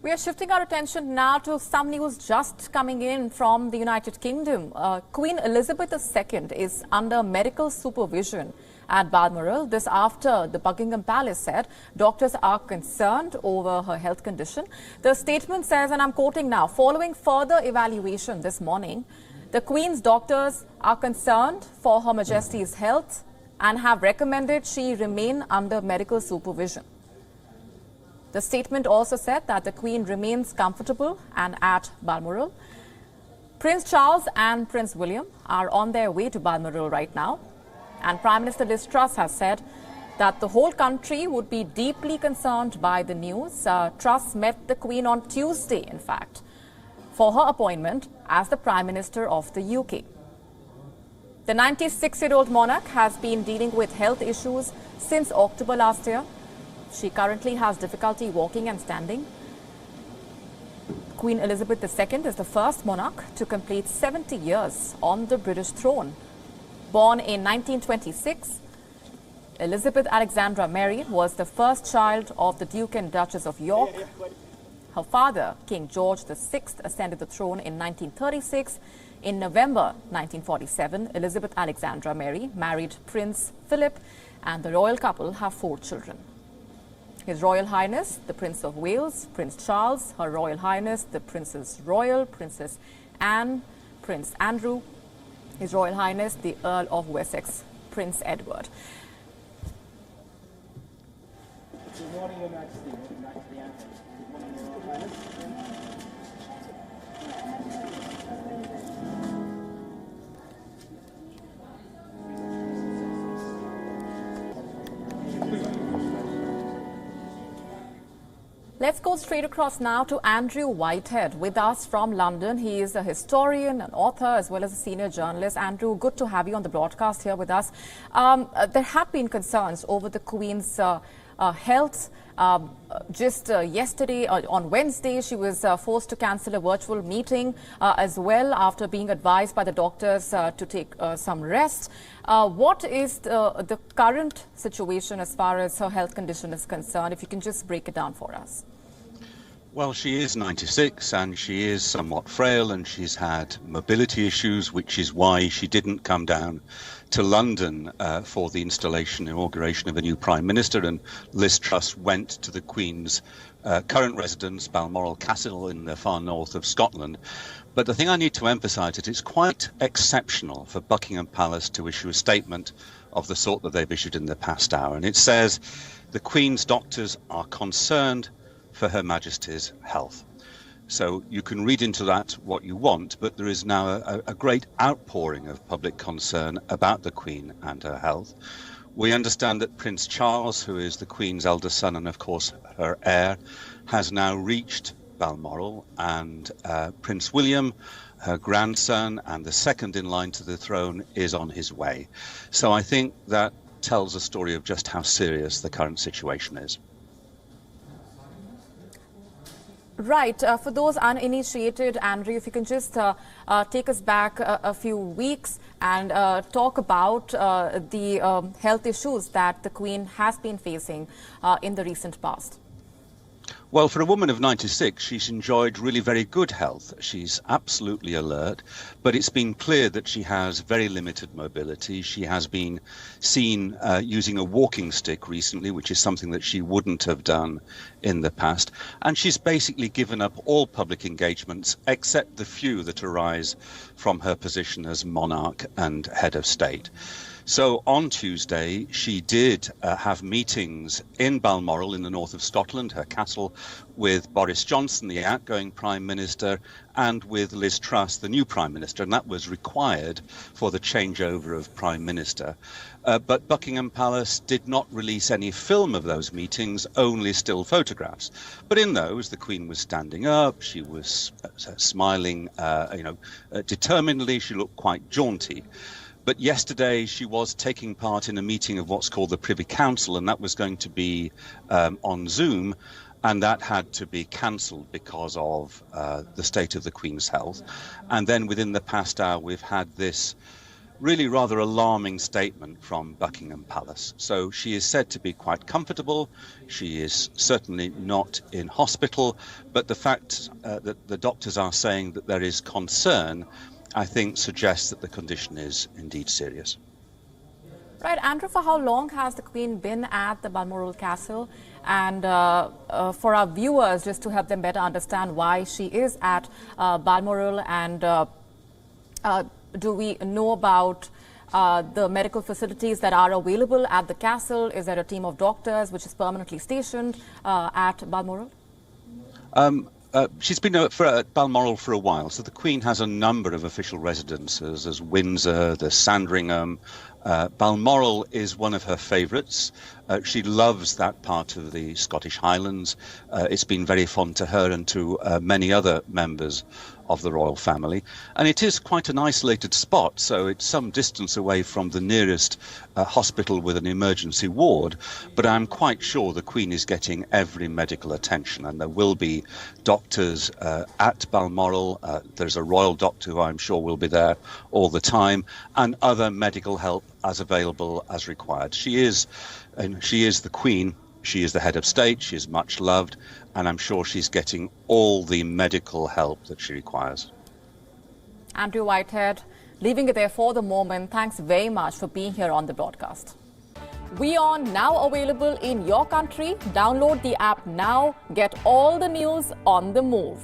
We are shifting our attention now to some news just coming in from the United Kingdom. Queen Elizabeth II is under medical supervision at Balmoral. This after the Buckingham Palace said doctors are concerned over her health condition. The statement says, and I'm quoting now, following further evaluation this morning, the Queen's doctors are concerned for Her Majesty's health and have recommended she remain under medical supervision. The statement also said that the Queen remains comfortable and at Balmoral. Prince Charles and Prince William are on their way to Balmoral right now. And Prime Minister Liz Truss has said that the whole country would be deeply concerned by the news. Truss met the Queen on Tuesday, in fact, for her appointment as the Prime Minister of the UK. The 96-year-old monarch has been dealing with health issues since October last year. She currently has difficulty walking and standing. Queen Elizabeth II is the first monarch to complete 70 years on the British throne. Born in 1926, Elizabeth Alexandra Mary was the first child of the Duke and Duchess of York. Her father, King George VI, ascended the throne in 1936. In November 1947, Elizabeth Alexandra Mary married Prince Philip, and the royal couple have 4 children. His Royal Highness, the Prince of Wales, Prince Charles, Her Royal Highness, the Princess Royal, Princess Anne, Prince Andrew, His Royal Highness, the Earl of Wessex, Prince Edward. Good morning, Your Majesty. Welcome back to the anthem. Good morning, Your Royal Highness. Let's go straight across now to Andrew Whitehead with us from London. He is a historian, an author, as well as a senior journalist. Andrew, good to have you on the broadcast here with us. There have been concerns over the Queen's health. Just yesterday, on Wednesday, she was forced to cancel a virtual meeting as well after being advised by the doctors to take some rest. What is the current situation as far as her health condition is concerned? If you can just break it down for us. Well, she is 96 and she is somewhat frail and she's had mobility issues, which is why she didn't come down to London for the inauguration of a new Prime Minister. And Liz Truss went to the Queen's current residence, Balmoral Castle in the far north of Scotland. But the thing I need to emphasise is it's quite exceptional for Buckingham Palace to issue a statement of the sort that they've issued in the past hour. And it says the Queen's doctors are concerned for Her Majesty's health. So you can read into that what you want, but there is now a great outpouring of public concern about the Queen and her health. We understand that Prince Charles, who is the Queen's eldest son and of course her heir, has now reached Balmoral, and Prince William, her grandson and the second in line to the throne, is on his way. So I think that tells a story of just how serious the current situation is. Right. For those uninitiated, Andrew, if you can just take us back a few weeks and talk about the health issues that the Queen has been facing in the recent past. Well, for a woman of 96, she's enjoyed really very good health. She's absolutely alert, but it's been clear that she has very limited mobility. She has been seen using a walking stick recently, which is something that she wouldn't have done in the past. And she's basically given up all public engagements except the few that arise from her position as monarch and head of state. So on Tuesday, she did have meetings in Balmoral in the north of Scotland, her castle, with Boris Johnson, the outgoing Prime Minister, and with Liz Truss, the new Prime Minister, and that was required for the changeover of Prime Minister. But Buckingham Palace did not release any film of those meetings, only still photographs. But in those, the Queen was standing up, she was smiling, determinedly, she looked quite jaunty. But yesterday she was taking part in a meeting of what's called the Privy Council, and that was going to be on Zoom, and that had to be cancelled because of the state of the Queen's health. And then within the past hour, we've had this really rather alarming statement from Buckingham Palace. So she is said to be quite comfortable. She is certainly not in hospital, but the fact that the doctors are saying that there is concern, I think, suggests that the condition is indeed serious. Right, Andrew, for how long has the Queen been at the Balmoral Castle? And for our viewers, just to help them better understand why she is at Balmoral, and do we know about the medical facilities that are available at the castle? Is there a team of doctors which is permanently stationed at Balmoral? She's been at Balmoral for a while, so the Queen has a number of official residences. There's Windsor, there's Sandringham. Balmoral is one of her favourites. She loves that part of the Scottish Highlands. It's been very fond to her and to many other members of the royal family. And it is quite an isolated spot, so it's some distance away from the nearest hospital with an emergency ward. But I'm quite sure the Queen is getting every medical attention, and there will be doctors at Balmoral. There's a royal doctor who I'm sure will be there all the time, and other medical help as available as required. She is the Queen. She is the head of state. She is much loved, and I'm sure she's getting all the medical help that she requires. Andrew Whitehead, leaving it there for the moment. Thanks very much for being here on the broadcast. WION now available in your country. Download the app now. Get all the news on the move.